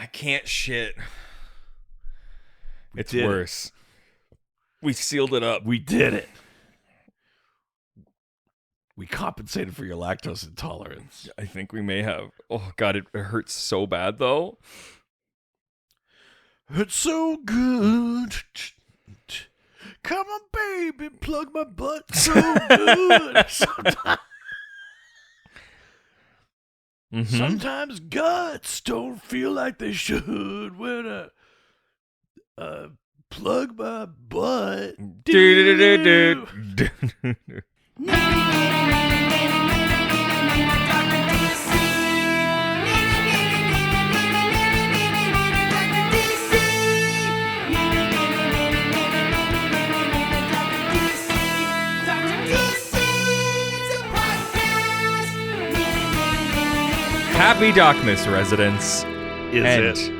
I can't shit. It's did worse. We sealed it up. We did it. We compensated for your lactose intolerance. I think we may have. Oh, God, it hurts so bad, though. It's so good. Come on, baby, plug my butt so good. Sometimes guts don't feel like they should when I plug my butt. Happy DocMas residents. Is it?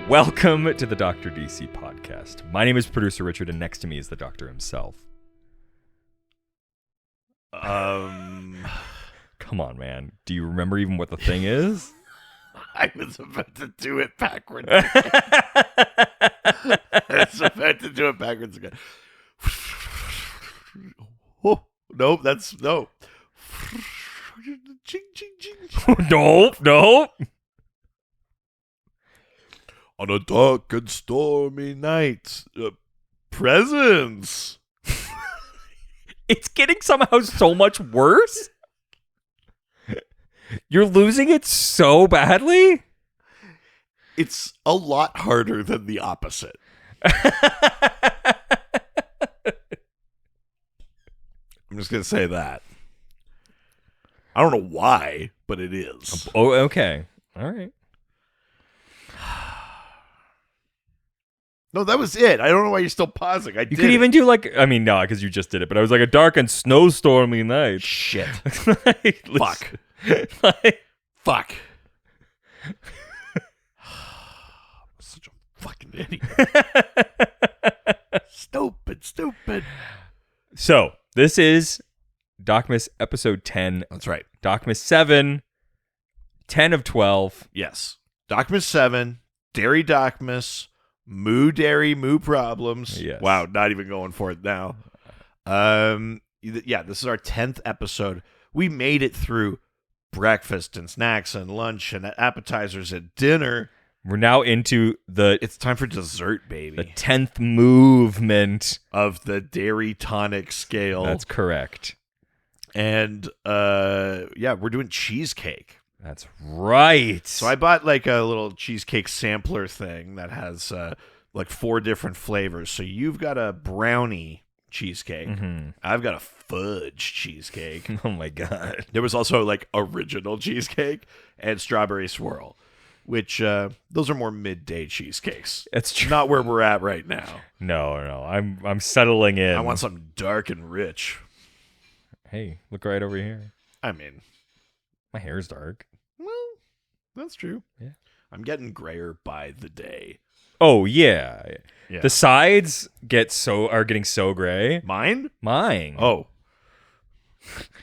Welcome to the Dr. DC podcast. My name is producer Richard, and next to me is the doctor himself. Come on, man. Do you remember even what the thing is? I was about to do it backwards again. Oh, nope, no. Ching, ching, ching. Nope. On a dark and stormy night, presents. It's getting somehow so much worse. You're losing it so badly. It's a lot harder than the opposite. I'm just going to say that. I don't know why, but it is. Oh, okay. All right. No, that was it. I don't know why you're still pausing. You could even do no, because you just did it, but I was like a dark and snowstormy night. Shit. Fuck. Fuck. Such a fucking idiot. Stupid. So, this is DocMas episode 10. That's right. DocMas VII, 10 of 12. Yes. DocMas VII, Dairy DocMas, Moo Dairy Moo Problems. Yes. Wow, not even going for it now. Yeah, this is our 10th episode. We made it through breakfast and snacks and lunch and appetizers and dinner. We're now into It's time for dessert, baby. The 10th movement of the dairy tonic scale. That's correct. And we're doing cheesecake. That's right. So I bought like a little cheesecake sampler thing that has like 4 different flavors. So you've got a brownie cheesecake. Mm-hmm. I've got a fudge cheesecake. Oh my God. There was also like original cheesecake and strawberry swirl, which those are more midday cheesecakes. It's true. Not where we're at right now. No. I'm settling in. I want something dark and rich. Hey, look right over here. I mean, my hair's dark. Well, that's true. Yeah. I'm getting grayer by the day. Oh, yeah. The sides are getting so gray. Mine? Oh.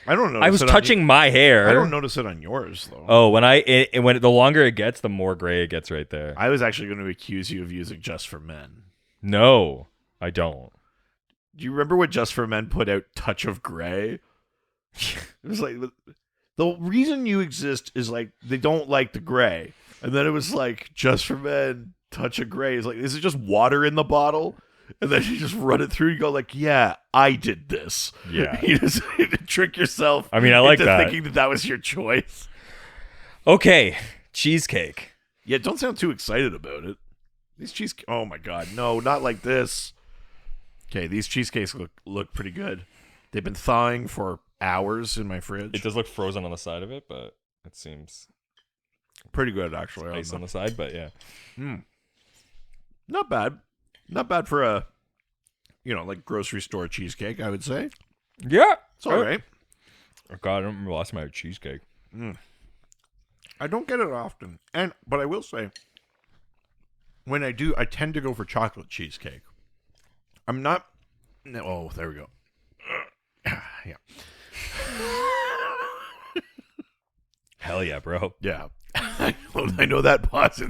I don't know. I was touching my hair. I don't notice it on yours, though. Oh, when the longer it gets, the more gray it gets right there. I was actually going to accuse you of using Just for Men. No, I don't. Do you remember when Just for Men put out Touch of Gray? It was like, the reason you exist is like, they don't like the gray. And then it was like, Just for Men, Touch of Gray. It's like, is it just water in the bottle? And then you just run it through. You go like, yeah, I did this. Yeah. You just trick yourself. I mean, I like into that. thinking that was your choice. Okay, cheesecake. Yeah, don't sound too excited about it. These cheesecake. Oh my God, no, not like this. Okay, these cheesecakes look pretty good. They've been thawing for hours in my fridge. It does look frozen on the side of it, but it seems pretty good actually. Ice on the side, but yeah. Not bad. Not bad for a, like grocery store cheesecake, I would say. Yeah. It's all right. Oh God, I don't remember last time I had cheesecake. I don't get it often. But I will say, when I do, I tend to go for chocolate cheesecake. I'm not. Oh, there we go. Yeah. Hell yeah, bro. Yeah. I know that pause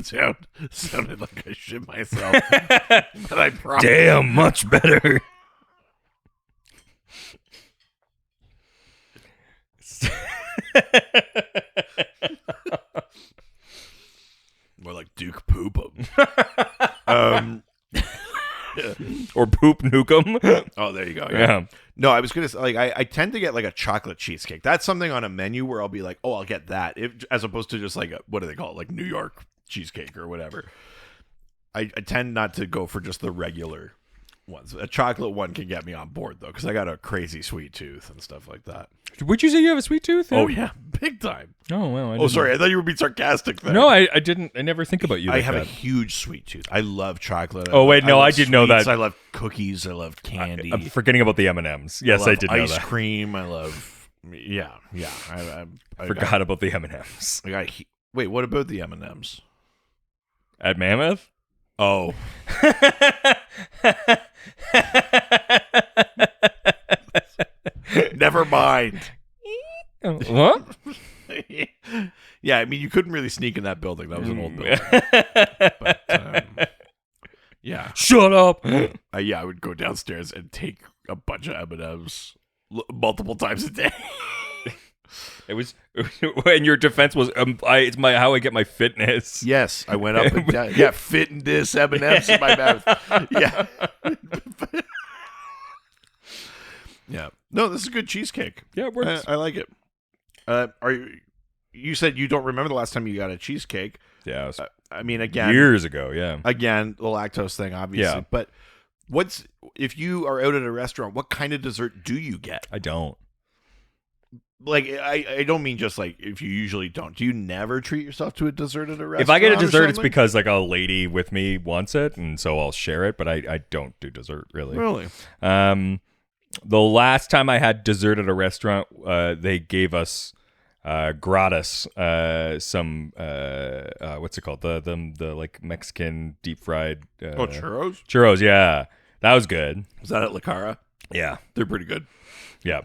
sounded like I shit myself. But I promise. Damn, much better. More like Duke Poop 'em. Or Poop Nukem. Oh, there you go. Yeah. No, I was gonna say, like, I tend to get like a chocolate cheesecake. That's something on a menu where I'll be like, oh, I'll get that, as opposed to just like what do they call it, like New York cheesecake or whatever. I tend not to go for just the regular ones. A chocolate one can get me on board though, because I got a crazy sweet tooth and stuff like that. Would you say you have a sweet tooth? Oh yeah, big time. Oh well. Oh, sorry, I thought you were being sarcastic there. No, I didn't. I never think about you. I have a huge sweet tooth. I love chocolate. Oh wait, no, I did know sweets. that. I love cookies. I love candy. I'm forgetting about the M&Ms. Yes, I did know ice that. cream. I love. Yeah. I Forgot about the M&Ms. Wait, what about the M&Ms? At Mammoth? Oh. Never mind. What? Yeah, I mean, you couldn't really sneak in that building. That was an old building. But, yeah. Shut up. Yeah, I would go downstairs and take a bunch of M&Ms multiple times a day. It was when your defense was it's how I get my fitness. Yes, I went up and down. Yeah, fitting this M&Ms in my mouth. Yeah. Yeah. No, this is a good cheesecake. Yeah, it works. I like it. You said you don't remember the last time you got a cheesecake. Yeah, it was I mean, again, years ago. Yeah. Again, the lactose thing, obviously. Yeah. But if you are out at a restaurant, what kind of dessert do you get? I don't. Like, I don't mean just like if you usually don't. Do you never treat yourself to a dessert at a restaurant? If I get a dessert, it's something? because like a lady with me wants it, and so I'll share it. But I don't do dessert really. Really? The last time I had dessert at a restaurant, they gave us gratis some what's it called, the like Mexican deep fried churros. Churros, yeah, that was good. Was that at La Cara? Yeah, they're pretty good. Yeah.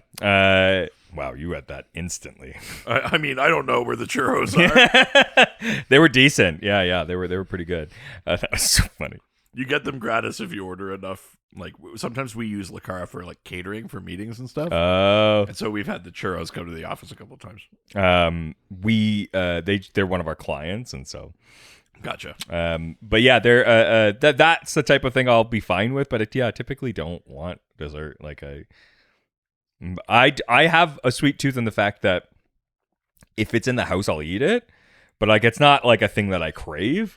Wow, you had that instantly. I mean, I don't know where the churros are. They were decent. Yeah, they were pretty good. That was so funny. You get them gratis if you order enough. Like, sometimes we use La Cara for like catering for meetings and stuff. Oh. And so we've had the churros come to the office a couple of times. They're one of our clients, and so. Gotcha. But yeah, they're that's the type of thing I'll be fine with. But I typically don't want dessert. Like I have a sweet tooth in the fact that if it's in the house, I'll eat it. But like, it's not like a thing that I crave.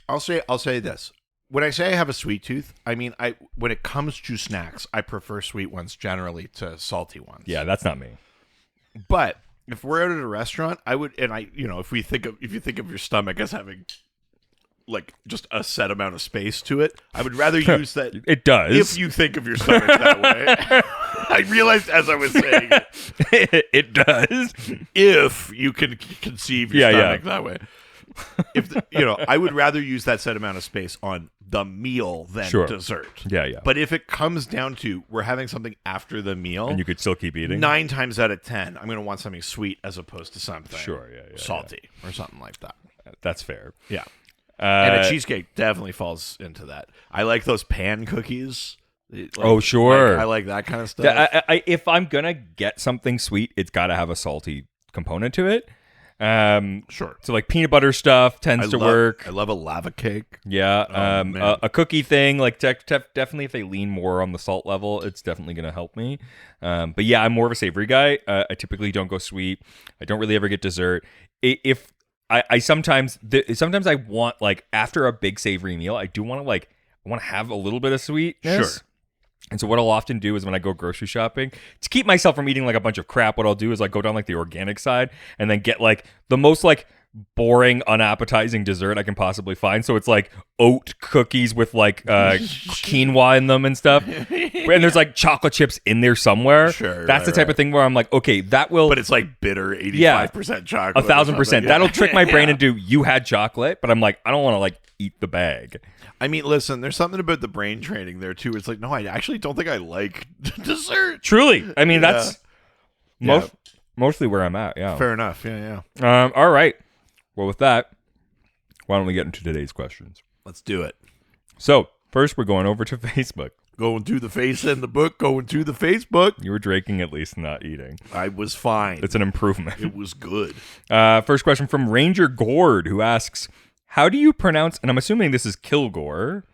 I'll say this. When I say I have a sweet tooth, I mean when it comes to snacks, I prefer sweet ones generally to salty ones. Yeah, that's not me. But if we're out at a restaurant, I would, and if you think of your stomach as having like just a set amount of space to it, I would rather use that. It does. If you think of your stomach that way. I realized as I was saying it. It does. If you can conceive your stomach that way. I would rather use that set amount of space on the meal than dessert. Yeah. But if it comes down to we're having something after the meal, and you could still keep eating, 9 times out of 10, I'm going to want something sweet as opposed to something salty or something like that. That's fair. Yeah. And a cheesecake definitely falls into that. I like those pan cookies. Oh, sure. I like that kind of stuff. If I'm going to get something sweet, it's got to have a salty component to it. Sure. So like peanut butter stuff tends to work. I love a lava cake. Yeah. A cookie thing, like definitely if they lean more on the salt level, it's definitely going to help me. But yeah, I'm more of a savory guy. I typically don't go sweet. I don't really ever get dessert. If I sometimes I want, like, after a big savory meal, I do want to I want to have a little bit of sweetness. Sure. And so what I'll often do is when I go grocery shopping, to keep myself from eating like a bunch of crap, what I'll do is like go down like the organic side and then get like the most like boring, unappetizing dessert I can possibly find. So it's like oat cookies with like quinoa in them and stuff. And there's like chocolate chips in there somewhere. Sure. That's the type of thing where I'm like, okay, that will. But it's like bitter 85% chocolate. 1,000%. Yeah. That'll trick my brain into you had chocolate, but I'm like, I don't want to like eat the bag. I mean, listen, there's something about the brain training there too. It's like, no, I actually don't think I like dessert. Truly. I mean, that's mostly where I'm at. Yeah. Fair enough. Yeah. All right. Well, with that, why don't we get into today's questions? Let's do it. So, first we're going over to Facebook. Going to the face in the book, going to the Facebook. You were drinking at least, not eating. I was fine. It's an improvement. It was good. First question from Ranger Gord, who asks, how do you pronounce, and I'm assuming this is Kilgore.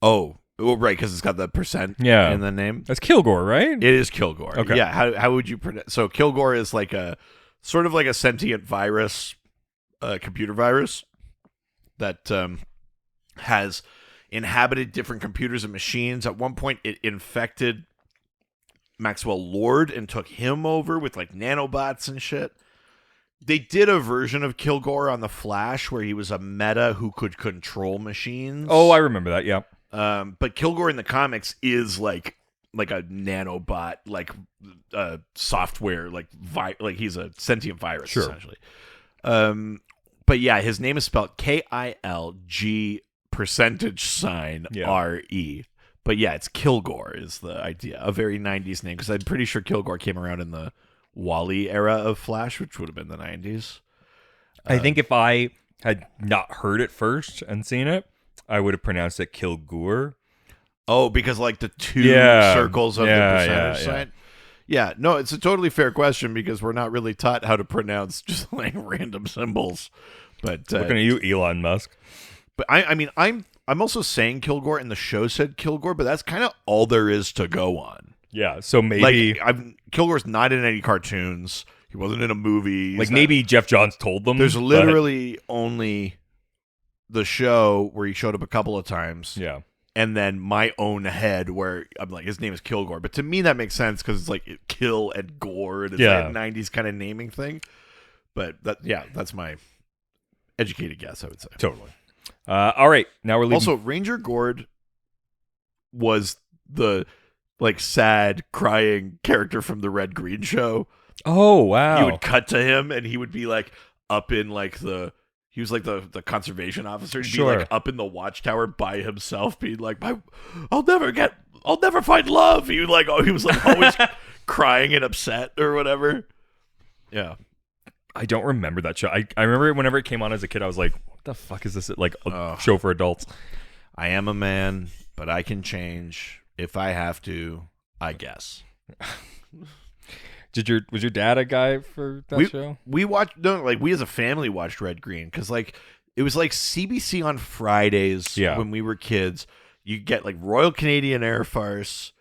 Oh, well, right, because it's got the percent Yeah. in the name. That's Kilgore, right? It is Kilgore. Okay. Yeah, how would you pronounce? So Kilgore is like a sort of like a sentient virus, computer virus that has inhabited different computers and machines. At one point, it infected Maxwell Lord and took him over with like nanobots and shit. They did a version of Kilgore on The Flash where he was a meta who could control machines. Oh, I remember that, yeah. But Kilgore in the comics is like a nanobot, like software, like he's a sentient virus, essentially. But yeah, his name is spelled KILG %RE. But yeah, it's Kilgore is the idea. A very 90s name, because I'm pretty sure Kilgore came around in the Wally era of Flash, which would have been the 90s. I think if I had not heard it first and seen it, I would have pronounced it Kilgore. Oh, because like the two circles of the percentage sign? Yeah, no, it's a totally fair question because we're not really taught how to pronounce just like random symbols. But Looking at you, Elon Musk. But I mean, I'm also saying Kilgore, and the show said Kilgore, but that's kind of all there is to go on. Yeah, so maybe Kilgore's not in any cartoons. He wasn't in a movie. Like maybe Jeff Johns told them. There's literally only the show where he showed up a couple of times. Yeah. And then my own head where I'm like, his name is Kilgore. But to me, that makes sense because it's like kill and gore. And it's like a 90s kind of naming thing. But that's my educated guess, I would say. Totally. All right. Now we're leaving. Also, Ranger Gord was the like sad, crying character from the Red Green show. Oh, wow. You would cut to him and he would be like up in like he was like the conservation officer. He'd be like up in the watchtower by himself, being like, I'll never find love. He was like always crying and upset or whatever. Yeah. I don't remember that show. I remember whenever it came on as a kid, I was like, what the fuck is this? Like a show for adults? I am a man, but I can change if I have to, I guess. Was your dad a guy for that show? We watched we as a family watched Red Green because like it was like CBC on Fridays when we were kids. You get like Royal Canadian Air Farce,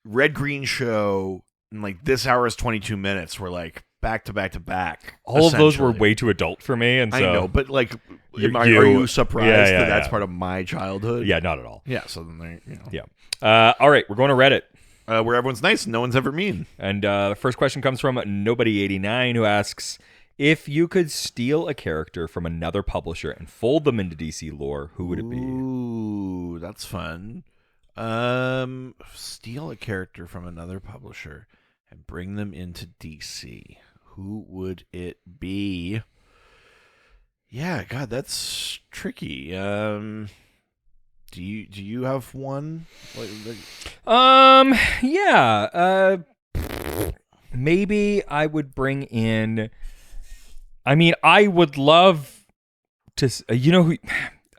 Red Green show, and like This Hour is 22 Minutes were like back to back to back. All of those were way too adult for me, and so I know, but like, are you surprised that that's part of my childhood? Yeah, not at all. Yeah, so then Yeah. All right, we're going to Reddit. Where everyone's nice and no one's ever mean. And the first question comes from Nobody89, who asks, if you could steal a character from another publisher and fold them into DC lore, who would it be? Ooh, that's fun. Steal a character from another publisher and bring them into DC. Who would it be? Yeah, God, that's tricky. Do you have one? Yeah. Maybe I would bring in. I mean, I would love to.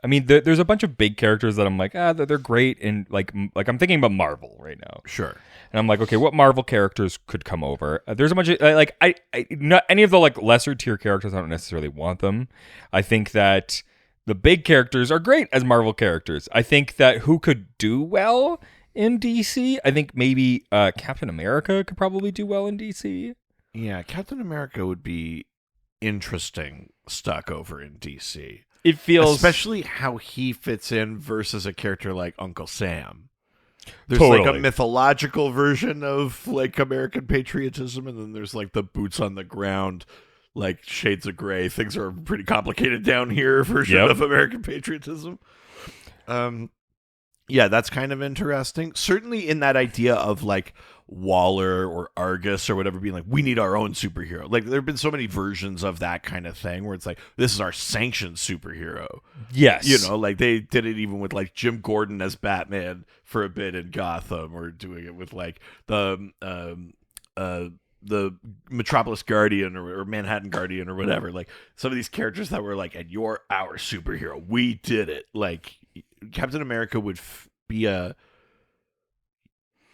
There's a bunch of big characters that I'm like, they're great, and like I'm thinking about Marvel right now. Sure. And I'm like, okay, what Marvel characters could come over? There's a bunch of I not any of the like lesser tier characters. I don't necessarily want them. I think that the big characters are great as Marvel characters. I think that who could do well in DC? I think maybe Captain America could probably do well in DC. Yeah, Captain America would be interesting stuck over in DC. It feels, especially how he fits in versus a character like Uncle Sam. There's like a mythological version of like American patriotism, and then there's like the boots on the ground, like Shades of Grey. Things are pretty complicated down here version of American patriotism. Yeah, that's kind of interesting. Certainly in that idea of like Waller or Argus or whatever being like, we need our own superhero. Like there have been so many versions of that kind of thing where it's like, this is our sanctioned superhero. Yes. You know, like they did it even with like Jim Gordon as Batman for a bit in Gotham, or doing it with like the the Metropolis Guardian or Manhattan Guardian or whatever. Like some of these characters that were like, and you're our superhero. We did it. Like Captain America would be a.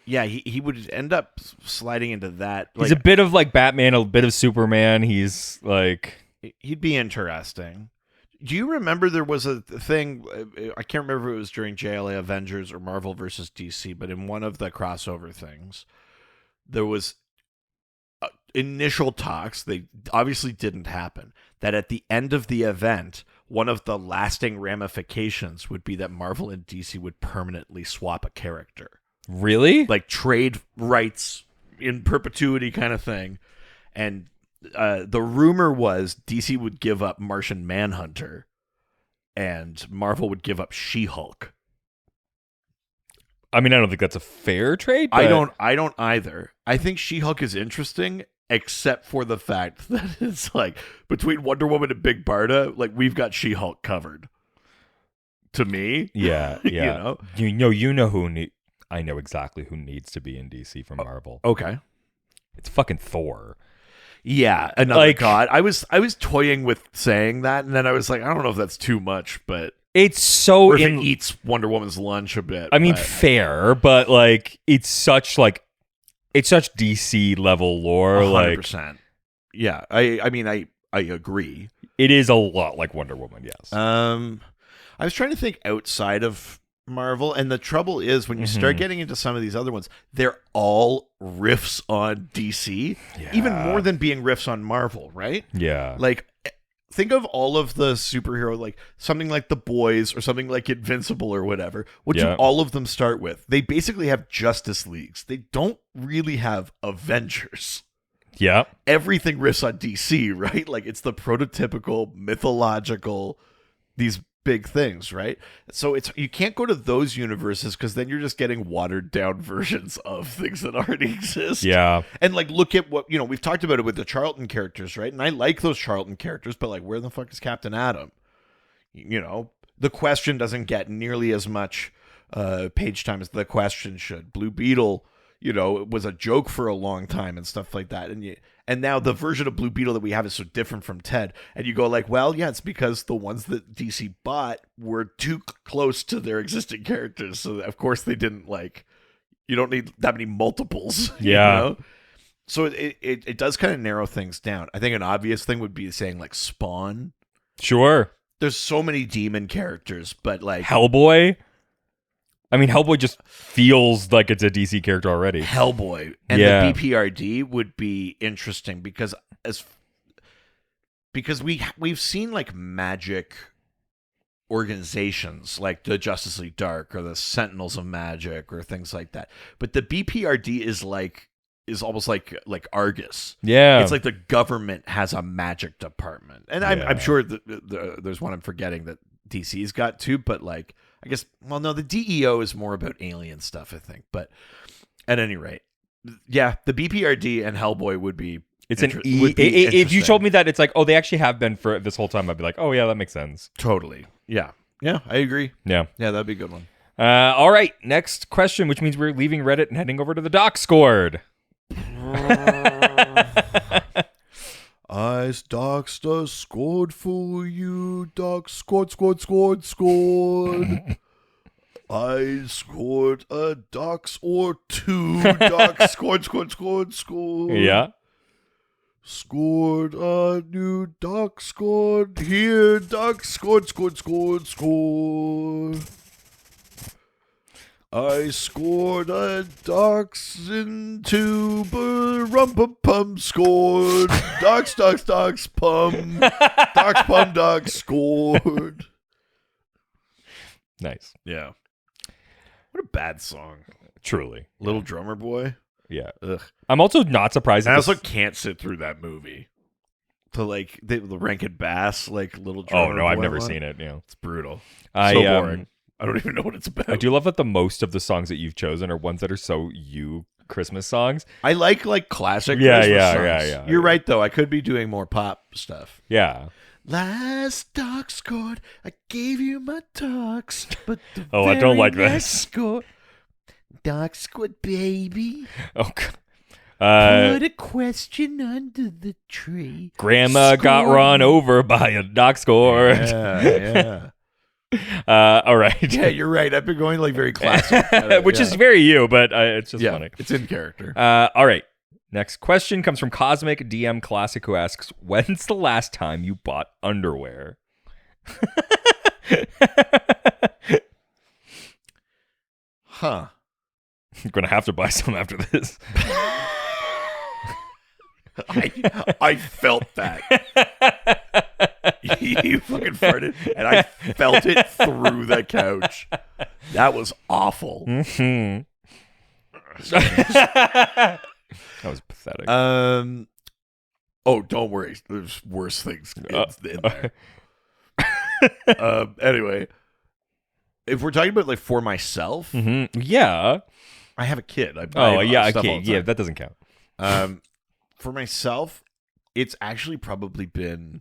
Yeah, he would end up sliding into that. Like, he's a bit of like Batman, a bit of Superman. He's like... He'd be interesting. Do you remember there was a thing, I can't remember if it was during JLA Avengers or Marvel versus DC, but in one of the crossover things, there was initial talks, they obviously didn't happen, that at the end of the event, one of the lasting ramifications would be that Marvel and DC would permanently swap a character. Really? Like trade rights in perpetuity kind of thing. And the rumor was DC would give up Martian Manhunter and Marvel would give up She-Hulk. I mean, I don't think that's a fair trade. But... I don't either. I think She-Hulk is interesting, except for the fact that it's like between Wonder Woman and Big Barda, like we've got She-Hulk covered. To me, yeah. you know, you know who I know exactly who needs to be in DC from Marvel. Okay, it's fucking Thor. Yeah, another god. I was toying with saying that, and then I was like, I don't know if that's too much, but it's so or if it eats Wonder Woman's lunch a bit. I mean, fair, but like it's such DC level lore. 100%. Like, yeah, I mean, I agree. It is a lot like Wonder Woman. Yes. I was trying to think outside of Marvel, and the trouble is when you start getting into some of these other ones, they're all riffs on DC, even more than being riffs on Marvel, right? Yeah. Like, think of all of the superhero, like something like The Boys or something like Invincible or whatever. What do all of them start with? They basically have Justice Leagues. They don't really have Avengers. Yeah. Everything riffs on DC, right? Like, it's the prototypical, mythological, these big things, right? So you can't go to those universes because then you're just getting watered down versions of things that already exist. Yeah. And like, look at what, we've talked about it with the Charlton characters, right? And I like those Charlton characters, but like, where the fuck is Captain Atom? The Question doesn't get nearly as much page time as The Question should. Blue Beetle, it was a joke for a long time and stuff like that. And now the version of Blue Beetle that we have is so different from Ted. And you go like, well, yeah, it's because the ones that DC bought were too close to their existing characters. So of course they didn't you don't need that many multiples. Yeah. So it does kind of narrow things down. I think an obvious thing would be saying like Spawn. Sure. There's so many demon characters, but like Hellboy. I mean, Hellboy just feels like it's a DC character already. Hellboy and the BPRD would be interesting because we've seen like magic organizations like the Justice League Dark or the Sentinels of Magic or things like that. But the BPRD is almost like Argus. Yeah. It's like the government has a magic department. And I'm sure there's one I'm forgetting that DC's got too, but like, I guess, well, no, the DEO is more about alien stuff, I think. But at any rate, yeah, the BPRD and Hellboy would be. It's if you told me that it's like, oh, they actually have been for this whole time, I'd be like, oh, yeah, that makes sense. Totally. Yeah. Yeah, I agree. Yeah. Yeah, that'd be a good one. All right. Next question, which means we're leaving Reddit and heading over to the Doc Scored. I Docs scored for you. Doc scored. I scored a Docs or two. Doc scored. Yeah. Scored a new Doc scored. Here, Doc scored. I scored a Docs into Rumpa-Pum scored. Docs, Pum. Docs scored. Nice. Yeah. What a bad song. Truly. Little Drummer Boy. Yeah. Ugh. I'm also not surprised. I also can't sit through that movie. The Rankin Bass, Little Drummer Boy. Oh, no, I've never seen it. It's brutal. So boring. I don't even know what it's about. I do love that the most of the songs that you've chosen are ones that are so Christmas songs. I like classic Christmas songs. Yeah. You're right, though. I could be doing more pop stuff. Yeah. Last Doc scored. I gave you my Docs, but the I don't like this. Scored. Doc scored, baby. Oh, God. Uh, Put a question under the tree. Grandma got Score run me. over by a dock score. Yeah. All right. Yeah, you're right. I've been going like very classic. Which is very you, but it's just funny. It's in character. All right. Next question comes from Cosmic DM Classic, who asks, when's the last time you bought underwear? Huh. I'm going to have to buy some after this. I felt that. You fucking farted, and I felt it through the couch. That was awful. Mm-hmm. That was pathetic. Oh, don't worry. There's worse things in there. Anyway, if we're talking about like for myself, Yeah. I have a kid. I buy Yeah, stuff all okay. the time. Yeah, that doesn't count. For myself, it's actually probably been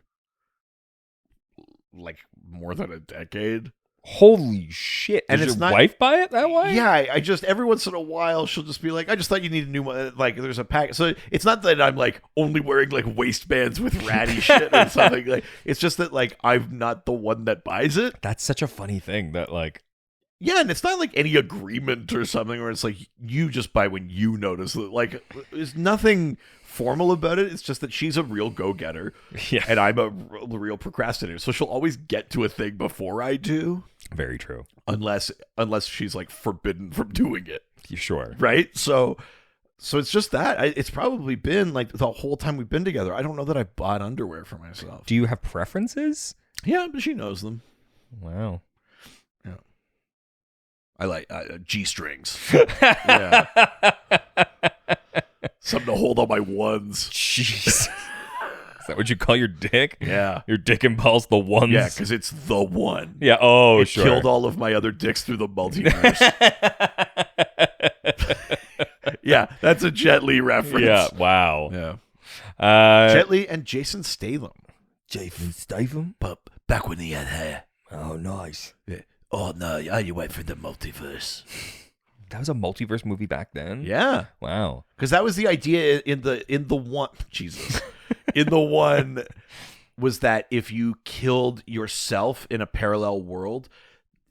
like more than a decade. Holy shit. And Does it's your not- wife buy it that way? Yeah, I just every once in a while she'll just be like, I just thought you needed a new one. Like there's a pack. So it's not that I'm like only wearing like waistbands with ratty shit or something. Like it's just that like I'm not the one that buys it. That's such a funny thing that like Yeah, and it's not like any agreement or something where it's like you just buy when you notice it. Like there's nothing formal about it. It's just that she's a real go-getter yeah, and I'm a real procrastinator. So she'll always get to a thing before I do, very true. unless she's like forbidden from doing it. Sure. Right? So it's just that. It's probably been like the whole time we've been together. I don't know that I bought underwear for myself. Do you have preferences? Yeah, but she knows them. Wow. I like G-strings. Yeah. Something to hold on my ones. Jeez. Is that what you call your dick? Yeah. Your dick and balls the ones? Yeah, because it's the one. Yeah, oh, It sure. killed all of my other dicks through the multiverse. Yeah, that's a Jet Li reference. Yeah, wow. Yeah. Jet Li and Jason Statham. Jason Statham? But back when he had hair. Oh, nice. Yeah. Oh, no. Oh, you went for the multiverse. That was a multiverse movie back then? Yeah. Wow. Because that was the idea in the one. Jesus. In the one was that if you killed yourself in a parallel world,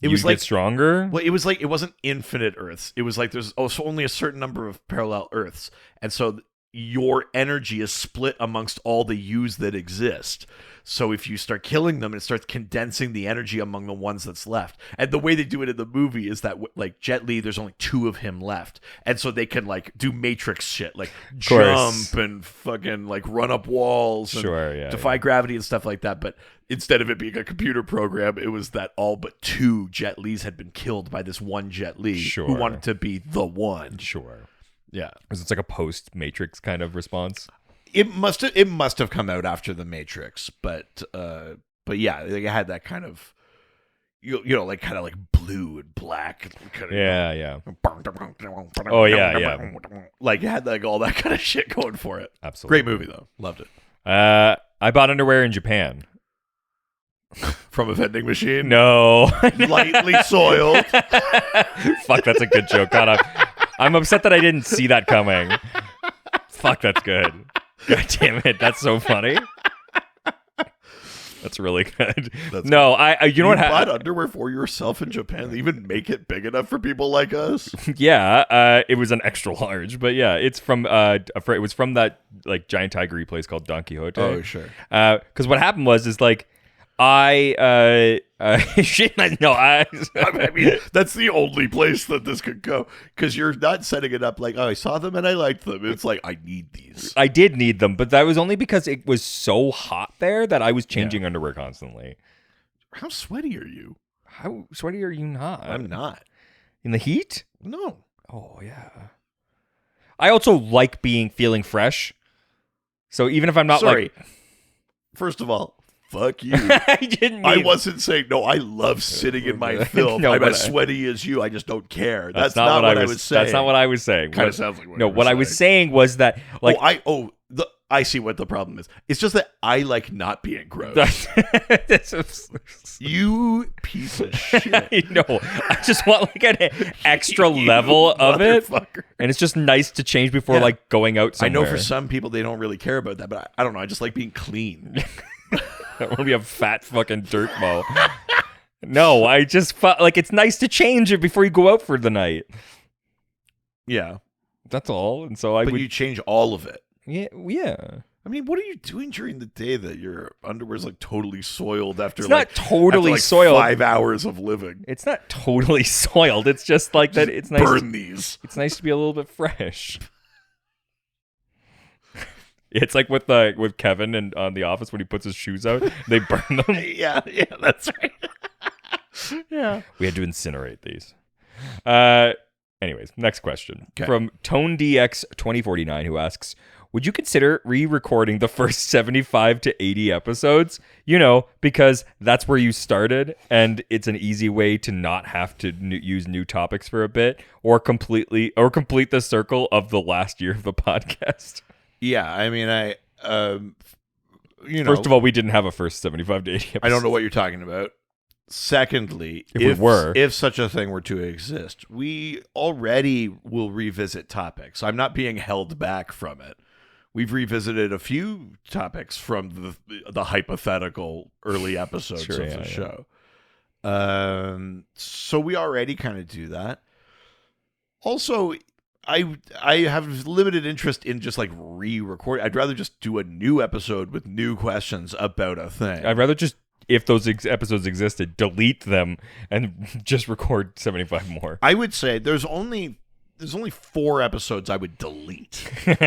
it was like get stronger? Well, it was like it wasn't infinite Earths. It was like there's also only a certain number of parallel Earths, and so your energy is split amongst all the yous that exist. So if you start killing them, it starts condensing the energy among the ones that's left. And the way they do it in the movie is that like Jet Li, there's only 2 of him left, and so they can like do Matrix shit, like jump and fucking like run up walls, and defy gravity and stuff like that. But instead of it being a computer program, it was that all but 2 Jet Lis had been killed by this one Jet Li who wanted to be the one. Sure. Yeah. Because it's like a post-Matrix kind of response. It must have come out after the Matrix, but yeah, they had that kind of you know like kind of like blue and black kind of, yeah. Oh yeah. Like it had like all that kind of shit going for it. Absolutely. Great movie though. Loved it. I bought underwear in Japan. From a vending machine? No. Lightly soiled. Fuck, that's a good joke. God, I'm upset that I didn't see that coming. Fuck, that's good. God damn it, that's so funny. That's really good. That's no, good. You know what bought underwear for yourself in Japan? They even make it big enough for people like us? Yeah, it was an extra large, but yeah, it's from it was from that like giant tigery place called Don Quixote. Oh, sure. Because what happened was like I mean, that's the only place that this could go, because you're not setting it up like, oh, I saw them and I liked them. It's like, I need these. I did need them, but that was only because it was so hot there that I was changing underwear constantly. How sweaty are you? How sweaty are you not? I'm not. In the heat? No. Oh, yeah. I also like feeling fresh. So even if I'm not First of all, fuck you. I didn't mean... I wasn't saying, no, I love sitting in my filth. No, I'm as sweaty as you. I just don't care. That's not what I was saying. That's not what I was saying. Kind of sounds like what what I was saying was that... like, I see what the problem is. It's just that I like not being gross. You piece of shit. I know. I just want like an extra level of it. And it's just nice to change before like going out somewhere. I know for some people they don't really care about that, but I don't know. I just like being clean. I don't want to be a fat fucking dirt ball. No, I just like it's nice to change it before you go out for the night. Yeah. That's all. And so you change all of it. Yeah. I mean, what are you doing during the day that your underwear's like totally soiled after it's like not totally after, like, soiled 5 hours of living? It's not totally soiled. It's just like that. It's nice. Burn these. It's nice to be a little bit fresh. It's like with Kevin and on The Office when he puts his shoes out, they burn them. Yeah, that's right. Yeah, we had to incinerate these. Anyways, next question from ToneDX 2049, who asks, would you consider re-recording the first 75 to 80 episodes? You know, because that's where you started, and it's an easy way to not have to use new topics for a bit, or complete the circle of the last year of the podcast. Yeah, I mean, first of all, we didn't have a first 75 to 80 episodes. I don't know what you're talking about. Secondly, if such a thing were to exist, we already will revisit topics. I'm not being held back from it. We've revisited a few topics from the hypothetical early episodes of the show. So we already kind of do that. Also, I have limited interest in just like re-record. I'd rather just do a new episode with new questions about a thing. I'd rather just, if those episodes existed, delete them and just record 75 more. I would say there's only 4 episodes I would delete. And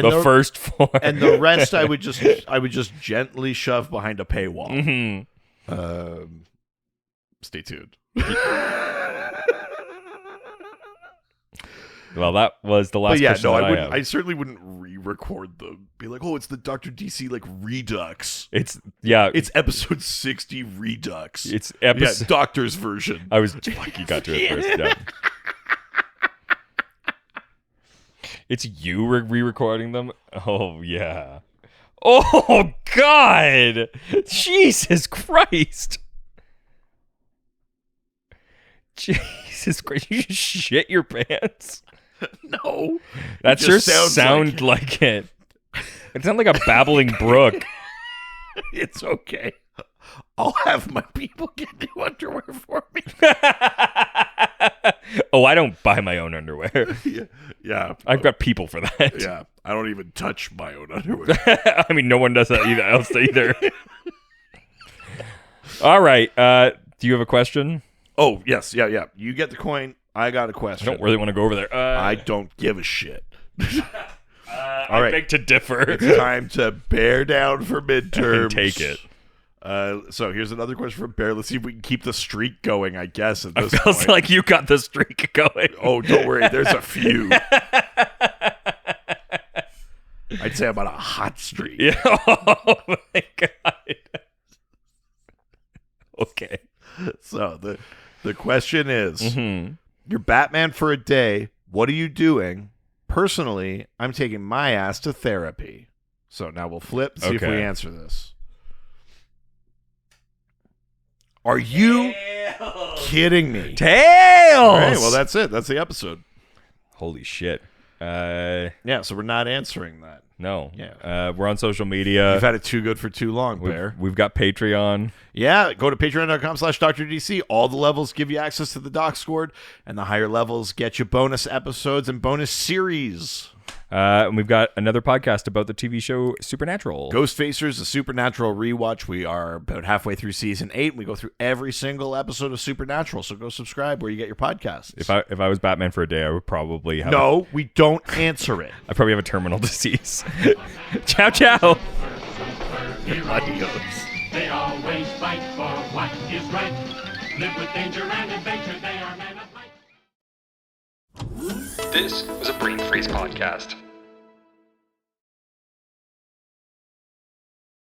the first 4. And the rest I would just gently shove behind a paywall. Mm-hmm. Stay tuned. Well, that was the last question I certainly wouldn't re-record them. Be like, oh, it's the Dr. DC like Redux. It's episode 60 Redux. It's Doctor's version. I was fuck, you got to it first. Yeah. It's you re-recording them? Oh, yeah. Oh, God! Jesus Christ! Jesus Christ, you just shit your pants? No. That sure sound like it. It sounds like a babbling brook. It's okay. I'll have my people get new underwear for me. Oh, I don't buy my own underwear. Yeah. I've got people for that. Yeah. I don't even touch my own underwear. I mean, no one does that either. All right. Do you have a question? Oh, yes. Yeah. You get the coin. I got a question. I don't really want to go over there. I don't give a shit. I beg to differ. It's time to bear down for midterms. Take it. So here's another question from Bear. Let's see if we can keep the streak going, I guess, at this point. Like you got the streak going. Oh, don't worry. There's a few. I'd say I'm on a hot streak. Yeah. Oh, my God. Okay. So the question is, you're Batman for a day. What are you doing? Personally, I'm taking my ass to therapy. So now we'll flip and see if we answer this. Are you kidding me? Tails! All right, well, that's it. That's the episode. Holy shit. Yeah, so we're not answering that. No. Yeah. We're on social media. We've had it too good for too long, Bear. We've got Patreon. Yeah, go to patreon.com/DrDC. All the levels give you access to the Doc Squad, and the higher levels get you bonus episodes and bonus series. And we've got another podcast about the TV show Supernatural. Ghostfacers, a Supernatural rewatch. We are about halfway through season 8. And we go through every single episode of Supernatural. So go subscribe where you get your podcasts. If I was Batman for a day, I would probably have. No, we don't answer it. I probably have a terminal disease. Ciao, ciao. Adios. They always fight for what is right. Live with danger and adventure. They are men of might. This was a Brain Freeze podcast.